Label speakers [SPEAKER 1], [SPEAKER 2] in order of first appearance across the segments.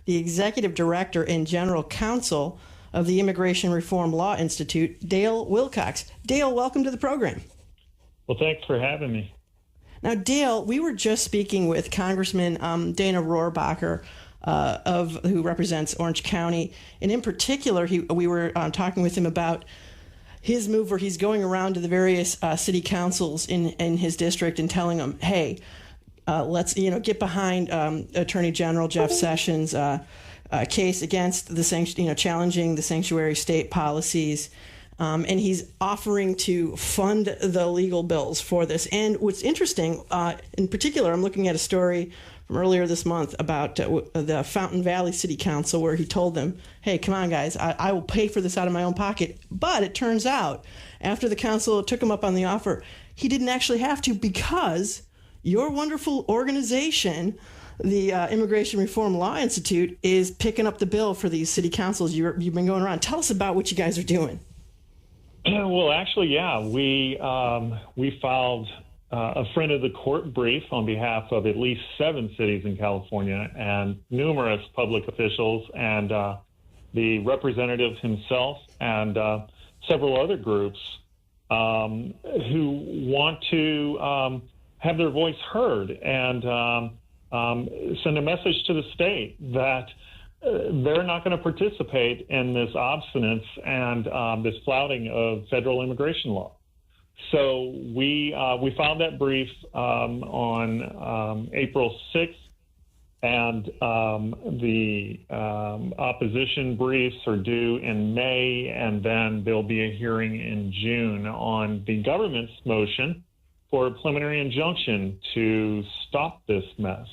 [SPEAKER 1] the executive director and general counsel of the Immigration Reform Law Institute, Dale Wilcox. Dale, welcome to the program.
[SPEAKER 2] Well, thanks for having me.
[SPEAKER 1] Now, Dale, we were just speaking with Congressman Dana Rohrabacher, who represents Orange County. And in particular, we were talking with him about his move where he's going around to the various city councils in his district and telling them, hey, let's get behind Attorney General Jeff Sessions' case against the challenging the sanctuary state policies. And he's offering to fund the legal bills for this. And what's interesting, in particular, I'm looking at a story from earlier this month about the Fountain Valley City Council, where he told them, hey, come on, guys, I will pay for this out of my own pocket. But it turns out, after the council took him up on the offer, he didn't actually have to, because your wonderful organization, the Immigration Reform Law Institute, is picking up the bill for these city councils. You've been going around. Tell us about what you guys are doing.
[SPEAKER 2] Well, actually, yeah, we filed a friend of the court brief on behalf of at least 7 cities in California and numerous public officials and the representative himself and several other groups who want to have their voice heard and send a message to the state that they're not going to participate in this obstinance and this flouting of federal immigration law. So we filed that brief on April 6th, and the opposition briefs are due in May, and then there'll be a hearing in June on the government's motion for a preliminary injunction to stop this mess.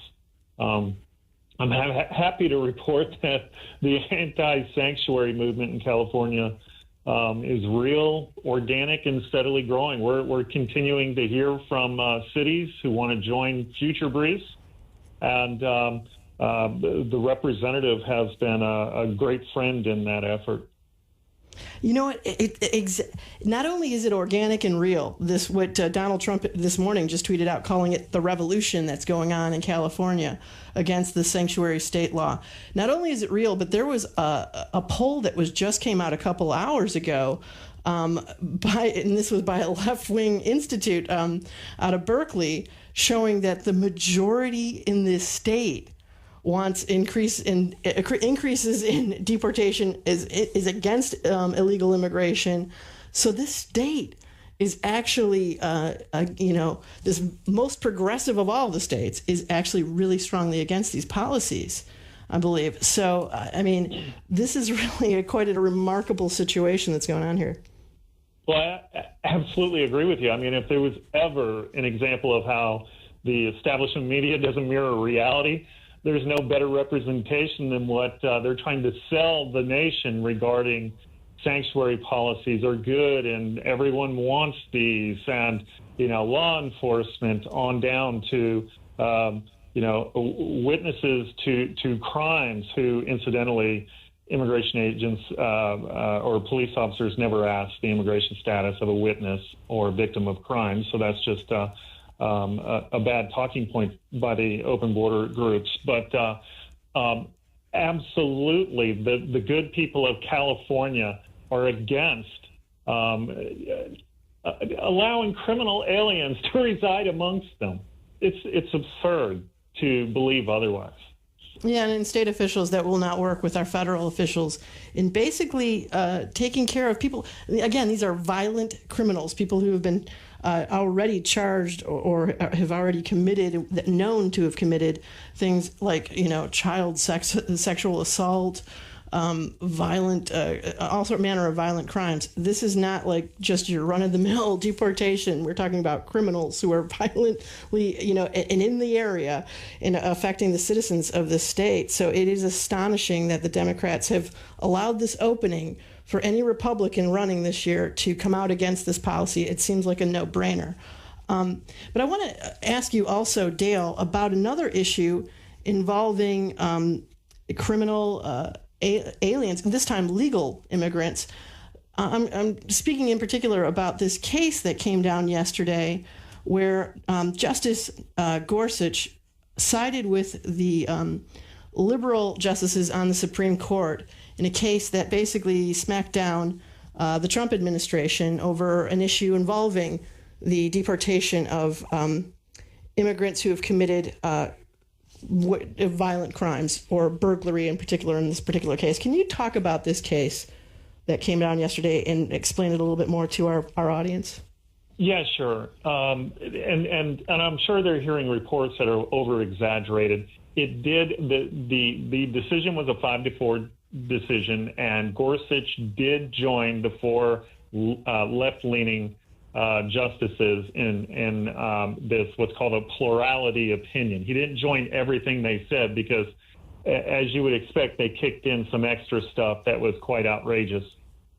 [SPEAKER 2] I'm happy to report that the anti-sanctuary movement in California is real, organic, and steadily growing. We're continuing to hear from cities who want to join future briefs, and the representative has been a great friend in that effort.
[SPEAKER 1] You know what? Not only is it organic and real, what Donald Trump this morning just tweeted out, calling it the revolution that's going on in California against the sanctuary state law. Not only is it real, but there was a poll that just came out a couple hours ago, and this was by a left-wing institute out of Berkeley, showing that the majority in this state wants increases in deportation, is against illegal immigration. So this state is actually, this most progressive of all the states is actually really strongly against these policies, I believe. So, this is really quite a remarkable situation that's going on here.
[SPEAKER 2] Well, I absolutely agree with you. I mean, if there was ever an example of how the establishment media doesn't mirror reality, there's no better representation than what they're trying to sell the nation regarding sanctuary policies are good and everyone wants these, and law enforcement on down to witnesses to crimes who incidentally immigration agents or police officers never ask the immigration status of a witness or victim of crime. So that's just a bad talking point by the open border groups. But absolutely, the good people of California are against allowing criminal aliens to reside amongst them. It's absurd to believe otherwise.
[SPEAKER 1] Yeah, and state officials that will not work with our federal officials in basically taking care of people. Again, these are violent criminals, people who have been already charged or have already committed, known to have committed things like, child sexual assault, violent, all manner of violent crimes. This is not like just your run-of-the-mill deportation. We're talking about criminals who are violently, and in the area and affecting the citizens of the state. So it is astonishing that the Democrats have allowed this opening for any Republican running this year to come out against this policy. It seems like a no-brainer. But I want to ask you also, Dale, about another issue involving criminal aliens, this time legal immigrants. I'm speaking in particular about this case that came down yesterday where Justice Gorsuch sided with the liberal justices on the Supreme Court in a case that basically smacked down the Trump administration over an issue involving the deportation of immigrants who have committed violent crimes, or burglary in particular in this particular case. Can you talk about this case that came down yesterday and explain it a little bit more to our audience?
[SPEAKER 2] Yeah, sure. And I'm sure they're hearing reports that are over-exaggerated. It did, the decision was a 5-4 decision, and Gorsuch did join the 4 left-leaning justices in this what's called a plurality opinion. He didn't join everything they said because, as you would expect, they kicked in some extra stuff that was quite outrageous,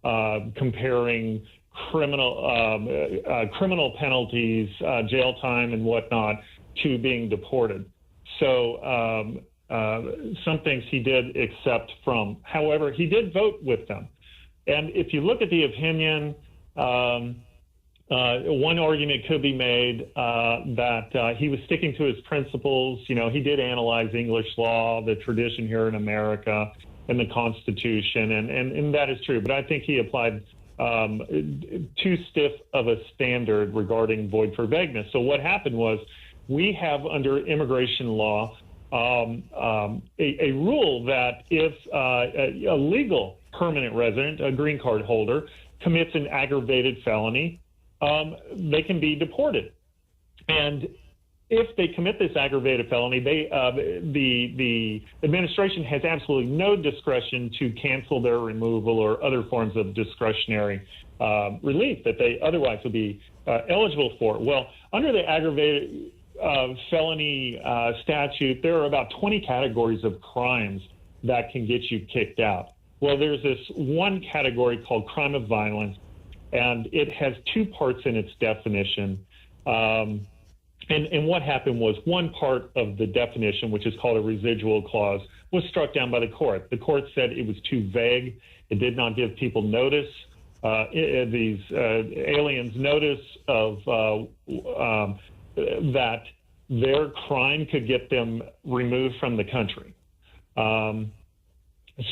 [SPEAKER 2] comparing criminal penalties, jail time and whatnot, to being deported. So some things he did accept from. However, he did vote with them. And if you look at the opinion, one argument could be made that he was sticking to his principles. You know, he did analyze English law, the tradition here in America, and the Constitution, and that is true. But I think he applied too stiff of a standard regarding void for vagueness. So what happened was, we have under immigration law a rule that if a legal permanent resident, a green card holder, commits an aggravated felony, they can be deported. And if they commit this aggravated felony, the administration has absolutely no discretion to cancel their removal or other forms of discretionary relief that they otherwise would be eligible for. Well, under the aggravated felony statute, there are about 20 categories of crimes that can get you kicked out. Well, there's this one category called crime of violence, and it has 2 parts in its definition. And what happened was, one part of the definition, which is called a residual clause, was struck down by the court. The court said it was too vague. It did not give people notice, these aliens notice of that their crime could get them removed from the country.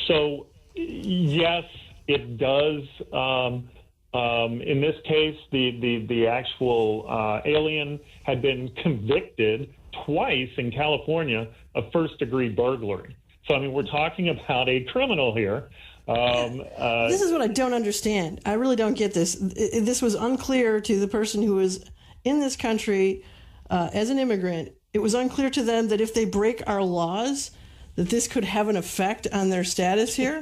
[SPEAKER 2] So, yes, it does. In this case, the actual alien had been convicted twice in California of first-degree burglary. So, I mean, we're talking about a criminal here.
[SPEAKER 1] This is what I don't understand. I really don't get this. This was unclear to the person who was in this country as an immigrant. It was unclear to them that if they break our laws, that this could have an effect on their status here.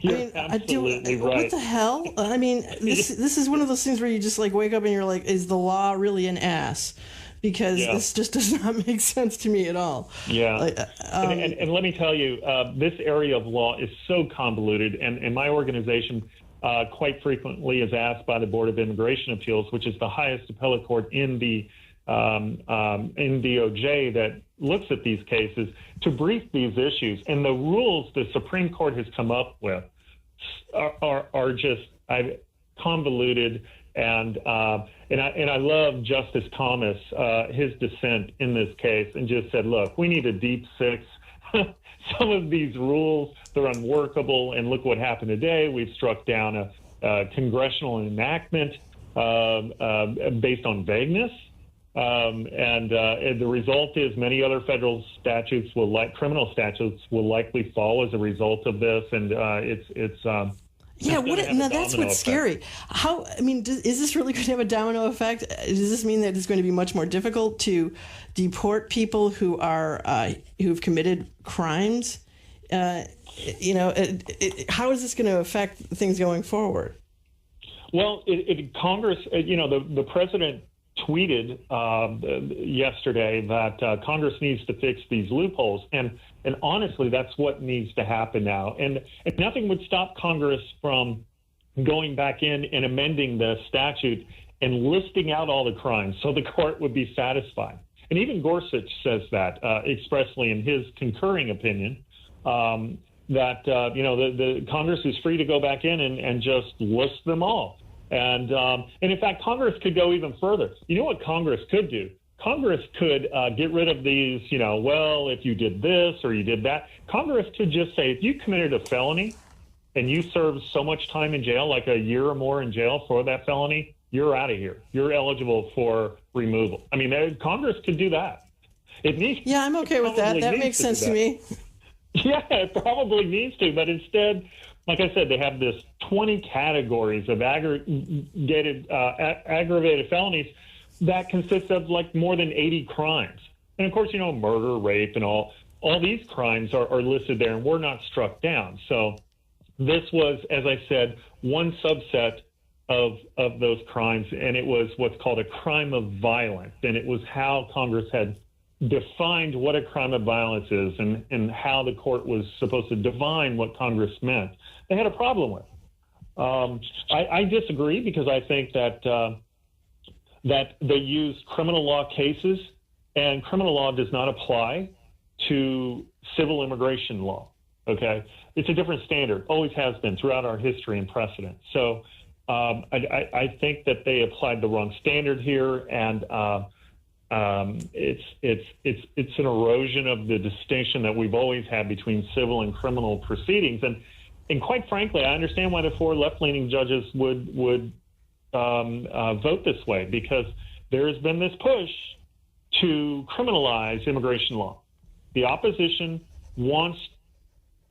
[SPEAKER 2] You're absolutely right.
[SPEAKER 1] What the hell? I mean, this is one of those things where you just like wake up and you're like, is the law really an ass? Because this just does not make sense to me at all.
[SPEAKER 2] Yeah. And let me tell you, this area of law is so convoluted, and my organization quite frequently is asked by the Board of Immigration Appeals, which is the highest appellate court in the DOJ that looks at these cases, to brief these issues. And the rules the Supreme Court has come up with are just convoluted. And I love Justice Thomas, his dissent in this case, and just said, look, we need a deep six. Some of these rules, they're unworkable. And look what happened today. We've struck down a congressional enactment based on vagueness. And the result is many other federal statutes criminal statutes will likely fall as a result of this. And it's now
[SPEAKER 1] that's what's scary. How, I mean, is this really going to have a domino effect? Does this mean that it's going to be much more difficult to deport people who are who've committed crimes? How is this going to affect things going forward?
[SPEAKER 2] Well, Congress, the president tweeted yesterday that Congress needs to fix these loopholes. And honestly, that's what needs to happen now. And nothing would stop Congress from going back in and amending the statute and listing out all the crimes so the court would be satisfied. And even Gorsuch says that expressly in his concurring opinion, that, the Congress is free to go back in and just list them all. And in fact, Congress could go even further. You know what Congress could do? Congress could get rid of these, well, if you did this or you did that. Congress could just say, if you committed a felony and you served so much time in jail, like a year or more in jail for that felony, you're out of here. You're eligible for removal. I mean, Congress could do that.
[SPEAKER 1] Yeah, I'm okay with that. That makes sense to me.
[SPEAKER 2] Yeah, it probably needs to. But instead, like I said, they have this 20 categories of aggravated felonies that consists of like more than 80 crimes. And of course, murder, rape, and all these crimes are listed there, and were not struck down. So this was, as I said, one subset of those crimes, and it was what's called a crime of violence. And it was how Congress had defined what a crime of violence is, and how the court was supposed to define what Congress meant. They had a problem with. I disagree, because I think that they use criminal law cases, and criminal law does not apply to civil immigration law. Okay, it's a different standard, always has been throughout our history and precedent. So I think that they applied the wrong standard here, and it's an erosion of the distinction that we've always had between civil and criminal proceedings. And quite frankly, I understand why the 4 left-leaning judges would vote this way, because there has been this push to criminalize immigration law. The opposition wants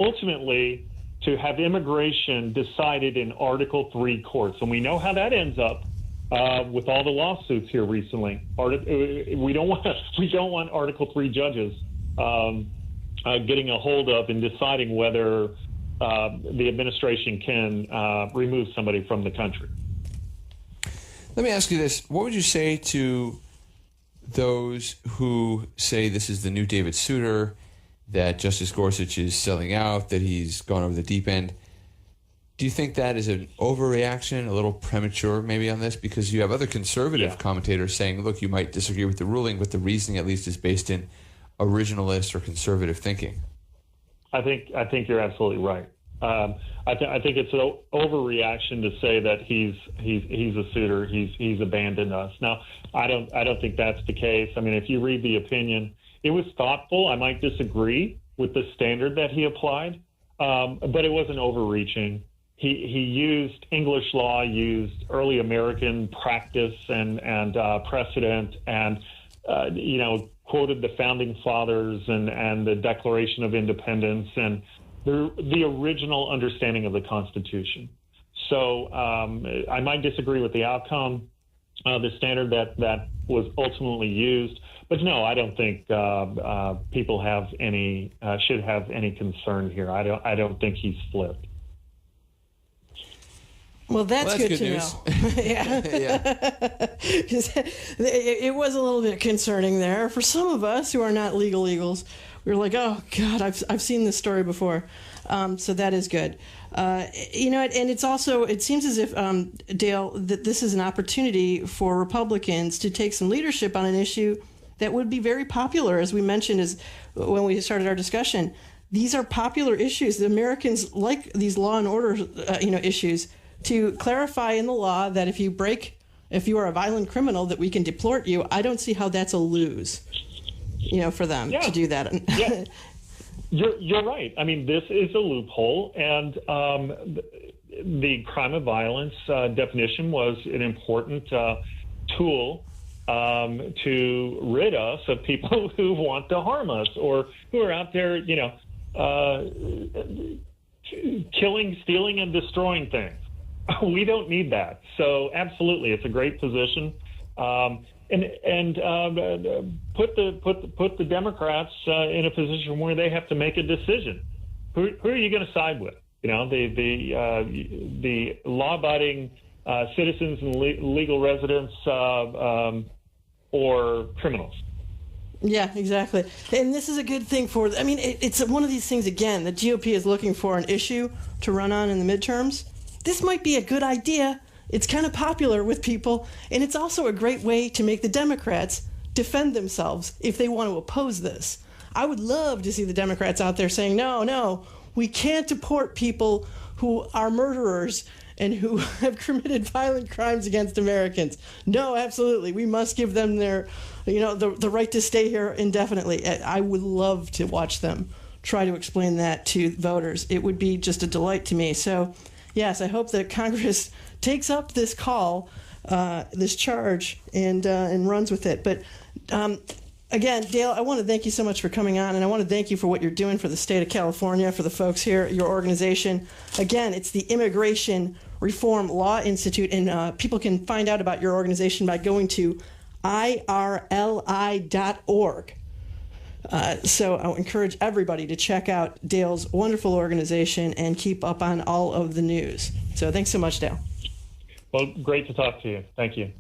[SPEAKER 2] ultimately to have immigration decided in Article 3 courts, and we know how that ends up with all the lawsuits here recently. We don't want Article 3 judges getting a hold of and deciding whether the administration can remove somebody from the country.
[SPEAKER 3] Let me ask you this. What would you say to those who say this is the new David Souter, that Justice Gorsuch is selling out, that he's gone over the deep end? Do you think that is an overreaction, a little premature maybe on this? Because you have other conservative commentators saying, look, you might disagree with the ruling, but the reasoning at least is based in originalist or conservative thinking.
[SPEAKER 2] I think you're absolutely right. I think it's an overreaction to say that he's a Souter, he's abandoned us. Now, I don't think that's the case. I mean, if you read the opinion, it was thoughtful. I might disagree with the standard that he applied, but it wasn't overreaching. He used English law, used early American practice and precedent, and quoted the founding fathers and the Declaration of Independence and the original understanding of the Constitution. So I might disagree with the outcome, the standard that was ultimately used, but no, I don't think people should have any concern here. I don't think he's flipped.
[SPEAKER 1] Well, that's good to
[SPEAKER 3] news.
[SPEAKER 1] know. Yeah. It was a little bit concerning there. For some of us who are not legal eagles, we were like, oh, God, I've seen this story before. So that is good. And it's also, it seems as if, Dale, that this is an opportunity for Republicans to take some leadership on an issue that would be very popular, as we mentioned when we started our discussion. These are popular issues. The Americans like these law and order, issues. To clarify in the law that if you are a violent criminal, that we can deport you. I don't see how that's a lose, for them to do that.
[SPEAKER 2] Yeah. You're right. I mean, this is a loophole, and the crime of violence definition was an important tool to rid us of people who want to harm us or who are out there, killing, stealing, and destroying things. We don't need that. So absolutely, it's a great position, and put the Democrats in a position where they have to make a decision. Who are you going to side with? The law-abiding citizens and legal residents, or criminals.
[SPEAKER 1] Yeah, exactly. And this is a good thing it's one of these things, again, the GOP is looking for an issue to run on in the midterms. This might be a good idea. It's kind of popular with people, and it's also a great way to make the Democrats defend themselves if they want to oppose this. I would love to see the Democrats out there saying, no, we can't deport people who are murderers and who have committed violent crimes against Americans. No, absolutely. We must give them their, the right to stay here indefinitely. I would love to watch them try to explain that to voters. It would be just a delight to me. So, yes, I hope that Congress takes up this call, this charge, and runs with it. But again, Dale, I want to thank you so much for coming on, and I want to thank you for what you're doing for the state of California, for the folks here, your organization. Again, it's the Immigration Reform Law Institute, and people can find out about your organization by going to irli.org. So I'll encourage everybody to check out Dale's wonderful organization and keep up on all of the news. So thanks so much, Dale.
[SPEAKER 2] Well, great to talk to you. Thank you.